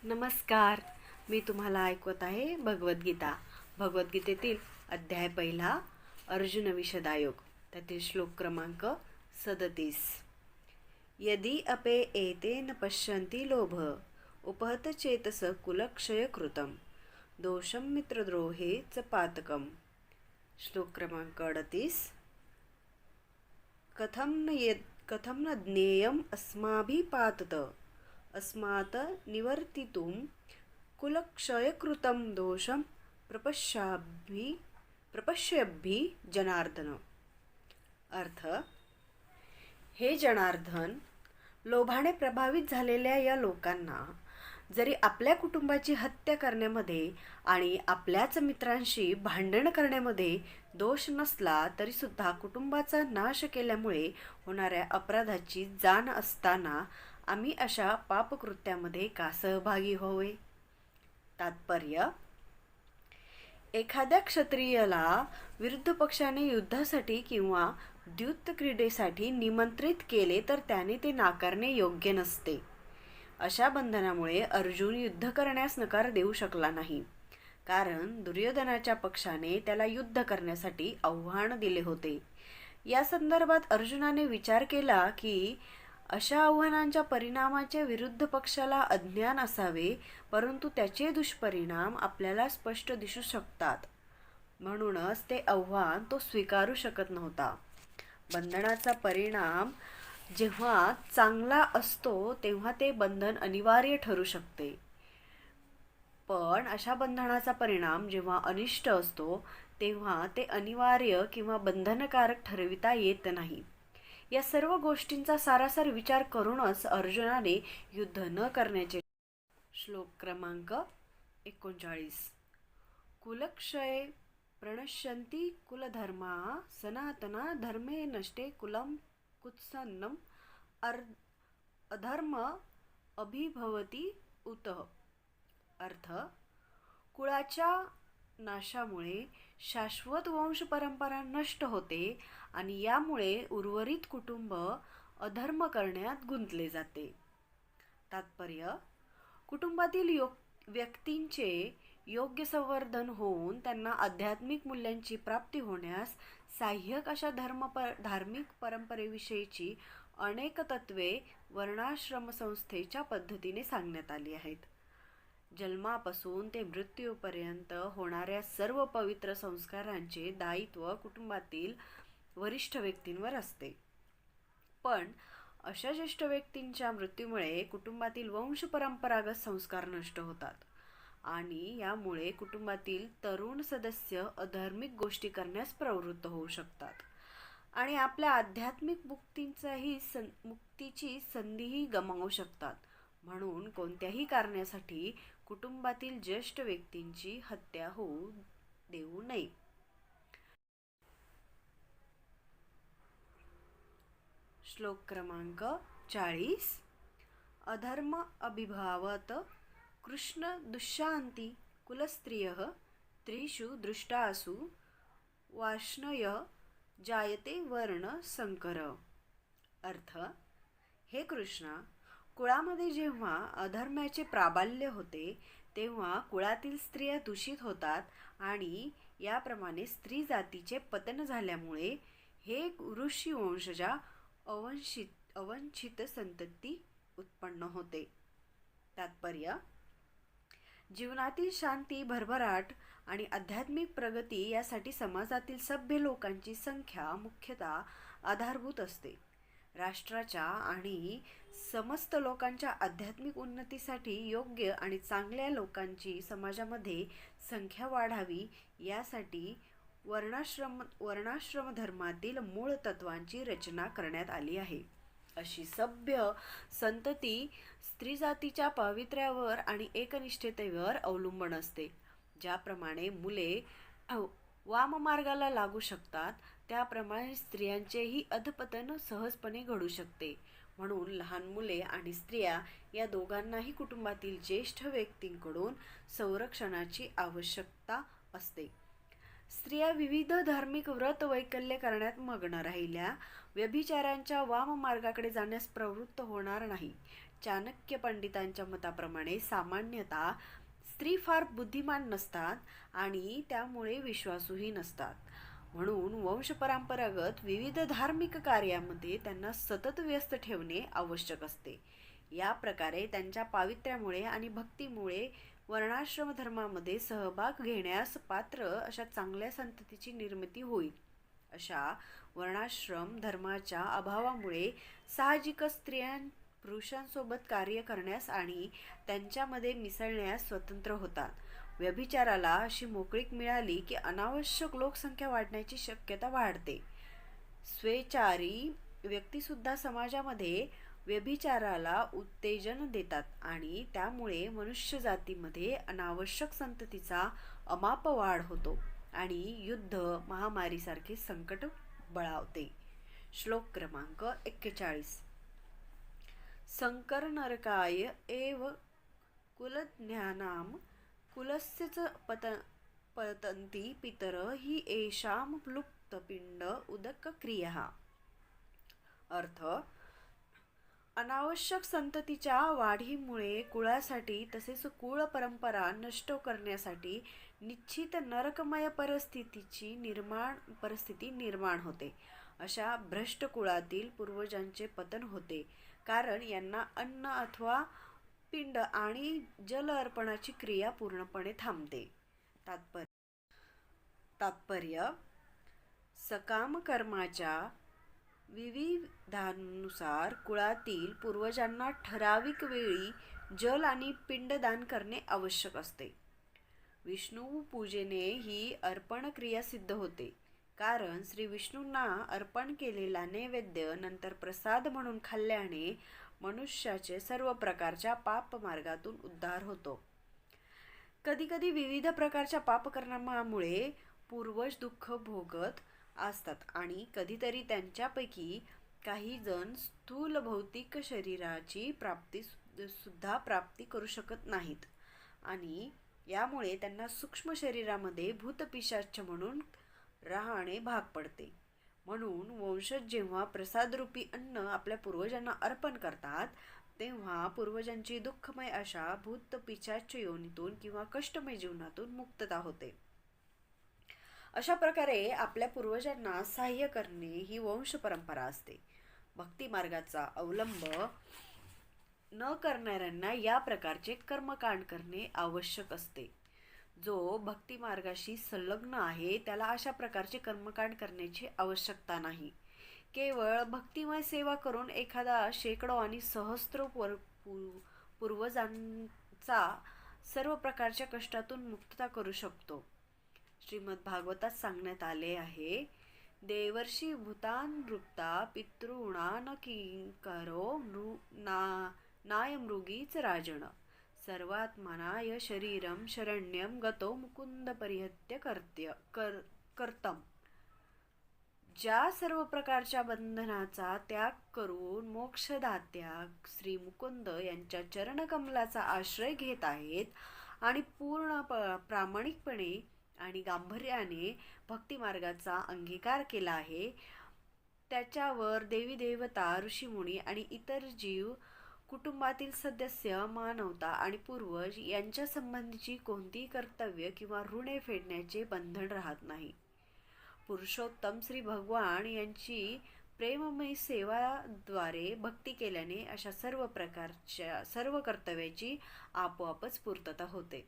नमस्कार. मी तुम्हाला ऐकवत आहे भगवद्गीता. भगवद्गीतेतील अध्याय पहिला, अर्जुन विषदायोग, त्यातील श्लोक क्रमांक 37. यदि अपे एतेन पश्यन्ति लोभ उपहत चेतस कुलक्षयकृतं दोषं मित्रद्रोहे च पातकम्. श्लोक क्रमांक 38. कथं न ज्ञेयम् अस्माभिः पातत अस्मात् निवर्तितुं कुलक्षयकृतं दोषं प्रपश्यद्भिः जनार्दन. अर्थ: हे जनार्दन, लोभाने प्रभावित झालेल्या या लोकांना जरी आपल्या कुटुंबाची हत्या करण्यामध्ये आणि आपल्याच मित्रांशी भांडण करण्यामध्ये दोष नसला तरी सुद्धा कुटुंबाचा नाश केल्यामुळे होणाऱ्या अपराधाची जाण असताना आम्ही अशा पापकृत्यामध्ये का सहभागी होवे. तात्पर्य: एखाद्या क्षत्रियाला विरुद्ध पक्षाने युद्धासाठी किंवा द्यूत क्रीडेसाठी निमंत्रित केले तर त्याने ते नाकारणे योग्य नसते. अशा बंधनामुळे अर्जुन युद्ध करण्यास नकार देऊ शकला नाही, कारण दुर्योधनाच्या पक्षाने त्याला युद्ध करण्यासाठी आव्हान दिले होते. या संदर्भात अर्जुनाने विचार केला की अशा आव्हानांच्या परिणामाचे विरुद्ध पक्षाला अज्ञान असावे, परंतु त्याचे दुष्परिणाम आपल्याला स्पष्ट दिसू शकतात. म्हणूनच ते आव्हान तो स्वीकारू शकत नव्हता. बंधनाचा परिणाम जेव्हा चांगला असतो तेव्हा ते बंधन अनिवार्य ठरू शकते, पण अशा बंधनाचा परिणाम जेव्हा अनिष्ट असतो तेव्हा ते अनिवार्य किंवा बंधनकारक ठरविता येत नाही. या सर्व गोष्टींचा सारासार विचार करूनच अर्जुनाने युद्ध न करण्याचे. श्लोक क्रमांक 39. कुलक्षये प्रणश्यन्ति कुलधर्मा सनातना धर्मे नष्टे कुलं कुत्सन्नम अधर्म अभिभवति उतः. अर्थ: कुळाच्या नाशामुळे शाश्वत वंश परंपरा नष्ट होते आणि यामुळे उर्वरित कुटुंब अधर्म करण्यात गुंतले जाते. तात्पर्य: कुटुंबातील व्यक्तींचे योग्य संवर्धन होऊन त्यांना आध्यात्मिक मूल्यांची प्राप्ती होण्यास सहाय्यक अशा धार्मिक परंपरेविषयीची अनेक तत्वे वर्णाश्रम संस्थेच्या पद्धतीने सांगण्यात आली आहेत. जन्मापासून ते मृत्यूपर्यंत होणाऱ्या सर्व पवित्र संस्कारांचे दायित्व कुटुंबातील वरिष्ठ व्यक्तींवर असते. पण अशा ज्येष्ठ व्यक्तींच्या मृत्यूमुळे कुटुंबातील वंश परंपरागत संस्कार नष्ट होतात आणि यामुळे कुटुंबातील तरुण सदस्य अधार्मिक गोष्टी करण्यास प्रवृत्त होऊ शकतात आणि आपल्या आध्यात्मिक मुक्तीची संधीही गमावू शकतात. म्हणून कोणत्याही कारणासाठी कुटुंबातील ज्येष्ठ व्यक्तींची हत्या होऊ देऊ नये. श्लोक क्रमांक 40. अधर्म अभिभावत कृष्ण दुष्शांती कुलस्त्रियः त्रिषु दृष्टासु वाष्णय जायते वर्ण संकर. अर्थ: हे कृष्णा, कुळामध्ये जेव्हा अधर्माचे प्राबल्य होते तेव्हा कुळातील स्त्रिया दूषित होतात आणि याप्रमाणे स्त्री जातीचे पतन झाल्यामुळे हे ऋषी वंशजा अवंचित संतती उत्पन्न होते. तात्पर्य: जीवनातील शांती, भरभराट आणि आध्यात्मिक प्रगती यासाठी समाजातील सभ्य लोकांची संख्या मुख्यतः आधारभूत असते. राष्ट्राच्या आणि समस्त लोकांच्या आध्यात्मिक उन्नतीसाठी योग्य आणि चांगल्या लोकांची समाजामध्ये संख्या वाढावी यासाठी वर्णाश्रम धर्मातील मूळ तत्वांची रचना करण्यात आली आहे. अशी सभ्य संतती स्त्री जातीच्या पावित्र्यावर आणि एकनिष्ठतेवर अवलंबून असते. ज्याप्रमाणे मुले वाममार्गाला लागू शकतात त्याप्रमाणे स्त्रियांचेही अधपतन सहजपणे घडू शकते. म्हणून लहान मुले आणि स्त्रिया या दोघांनाही कुटुंबातील ज्येष्ठ व्यक्तींकडून संरक्षणाची आवश्यकता असते. स्त्रिया विविध धार्मिक व्रत वैकल्य करण्यात मग्न राहिल्या व्यभिचारांच्या वाम मार्गाकडे जाण्यास प्रवृत्त होणार नाही. चाणक्य पंडितांच्या मताप्रमाणे सामान्यतः स्त्री फार बुद्धिमान नसतात आणि त्यामुळे विश्वासूही नसतात. म्हणून वंशपरंपरागत विविध धार्मिक कार्यामध्ये त्यांना सतत व्यस्त ठेवणे आवश्यक असते. या प्रकारे त्यांच्या पावित्र्यामुळे आणि भक्तीमुळे वर्णाश्रम धर्मामध्ये सहभाग घेण्यास पात्र अशा चांगल्या संततीची निर्मिती होईल. अशा वर्णाश्रम धर्माच्या अभावामुळे साहजिकच स्त्रिया पुरुषांसोबत कार्य करण्यास आणि त्यांच्यामध्ये मिसळण्यास स्वतंत्र होतात. व्यभिचाराला अशी मोकळीक मिळाली की अनावश्यक लोकसंख्या वाढण्याची शक्यता वाढते. स्वेच्छाचारी व्यक्तीसुद्धा समाजामध्ये व्यभिचाराला उत्तेजन देतात आणि त्यामुळे मनुष्यजातीमध्ये अनावश्यक संततीचा अमाप वाढ होतो आणि युद्ध, महामारीसारखे संकट बळावते. श्लोक क्रमांक 41. संकर नरकाय एव कुलज्ञानां कुलस्य च पतन्ति पितर हि येषां प्लुप्तपिंड उदक क्रिया. अर्थ: अनावश्यक संततीच्या वाढीमुळे कुळासाठी तसेच कुळ परंपरा नष्ट करण्यासाठी निश्चित नरकमय परिस्थिती निर्माण होते. अशा भ्रष्ट कुळातील पूर्वजांचे पतन होते, कारण यांना अन्न अथवा पिंड आणि जल अर्पणाची क्रिया पूर्णपणे थांबते. तात्पर्य: सकाम कर्माच्या विविधानुसार कुळातील पूर्वजांना ठराविक वेळी जल आणि पिंडदान करणे आवश्यक असते. विष्णू पूजेने ही अर्पण क्रिया सिद्ध होते, कारण श्री विष्णूंना अर्पण केलेला नैवेद्य नंतर प्रसाद म्हणून खाल्ल्याने मनुष्याचे सर्व प्रकारच्या पाप मार्गातून उद्धार होतो. कधीकधी विविध प्रकारच्या पापकर्मामुळे पूर्वज दुःख भोगत असतात आणि कधीतरी त्यांच्यापैकी काही जण स्थूल भौतिक शरीराची प्राप्ती करू शकत नाहीत आणि यामुळे त्यांना सूक्ष्म शरीरामध्ये भूतपिशाच म्हणून राहणे भाग पडते. म्हणून वंशज जेव्हा प्रसादरूपी अन्न आपल्या पूर्वजांना अर्पण करतात, तेव्हा पूर्वजांची दुःखमय अशा भूतपिशाच योनीतून किंवा कष्टमय जीवनातून मुक्तता होते. अशा प्रकारे आपल्या पूर्वजांना सहाय्य करणे ही वंश परंपरा असते. भक्ती मार्गाचा अवलंब न करणाऱ्यांना या प्रकारचे कर्मकांड करणे आवश्यक असते. जो भक्ती मार्गाशी संलग्न आहे त्याला अशा प्रकारचे कर्मकांड करण्याची आवश्यकता नाही. केवळ भक्तिमय सेवा करून एखादा शेकडो आणि सहस्त्र पूर्वजांचा सर्व प्रकारच्या कष्टातून मुक्तता करू शकतो. श्रीमद भागवतात सांगण्यात आले आहे, देवर्षी भूतानृप्ता पितॄणां किंकरो नाय मृगीच राजन सर्वात्मनाय शरीरम शरण्यम गतो मुकुंद परिहत्य कर्तम. ज्या सर्व प्रकारच्या बंधनाचा त्याग करून मोक्षदात्या श्री मुकुंद यांच्या चरणकमलाचा आश्रय घेत आहेत आणि पूर्ण प्रामाणिकपणे आणि गांभीर्याने भक्ती मार्गाचा अंगीकार केला आहे, त्याच्यावर देवी देवता, ऋषीमुनी आणि इतर जीव, कुटुंबातील सदस्य, मानवता आणि पूर्वज यांच्या संबंधीची कोणतीही कर्तव्य किंवा ऋणे फेडण्याचे बंधन राहत नाही. पुरुषोत्तम श्री भगवान यांची प्रेममयी सेवाद्वारे भक्ती केल्याने अशा सर्व कर्तव्याची आपोआपच पूर्तता होते.